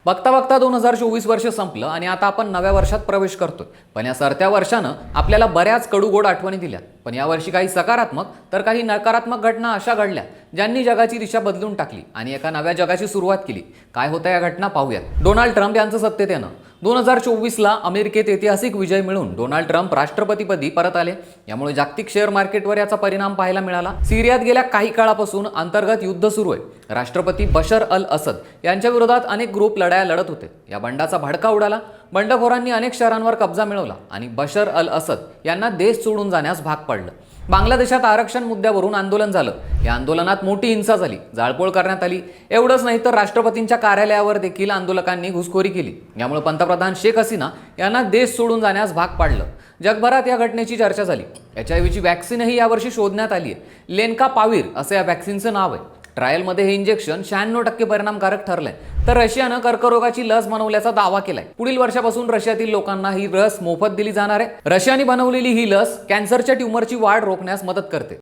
बघता बघता 2024 वर्ष संपलं आणि आता आपण नव्या वर्षात प्रवेश करतोय. पण या सरत्या वर्षानं आपल्याला बऱ्याच कडूगोड आठवणी दिल्या. पण यावर्षी काही सकारात्मक तर काही नकारात्मक घटना अशा घडल्या ज्यांनी जगाची दिशा बदलून टाकली आणि एका नव्या जगाची सुरुवात केली. काय होतं या घटना पाहूयात. डोनाल्ड ट्रम्प यांचं सत्तेत येणं. 2024ला अमेरिकेत ऐतिहासिक विजय मिळवून डोनाल्ड ट्रम्प राष्ट्रपतीपदी परत आले. यामुळे जागतिक शेअर मार्केटवर याचा परिणाम पाहायला मिळाला. सिरियात गेल्या काही काळापासून अंतर्गत युद्ध सुरू आहे. राष्ट्रपती बशर अल असद यांच्या विरोधात अनेक ग्रुप लढाया लढत होते. या बंडाचा भडका उडाला. बंडखोरांनी अनेक शहरांवर कब्जा मिळवला आणि बशर अल असद यांना देश सोडून जाण्यास भाग पडलं. बांगलादेशात आरक्षण मुद्द्यावरून आंदोलन झालं. या आंदोलनात मोठी हिंसा झाली, जाळपोळ करण्यात आली. एवढंच नाही तर राष्ट्रपतींच्या कार्यालयावर देखील आंदोलकांनी घुसखोरी केली. यामुळे पंतप्रधान शेख हसीना यांना देश सोडून जाण्यास भाग पाडलं. जगभरात या घटनेची चर्चा झाली. एचआयव्हीची व्हॅक्सिनही यावर्षी शोधण्यात आली आहे. लेन्कापाविर असं या व्हॅक्सिनचं नाव आहे. ट्रायलमध्ये हे इंजेक्शन 96% परिणामकारक ठरलंय. तर रशियानं कर्करोगाची लस बनवल्याचा दावा केलाय. पुढील वर्षापासून रशियातील लोकांना ही लस मोफत दिली जाणार आहे. रशियाने बनवलेली ही लस कॅन्सरच्या ट्यूमरची वाढ रोखण्यास मदत करते.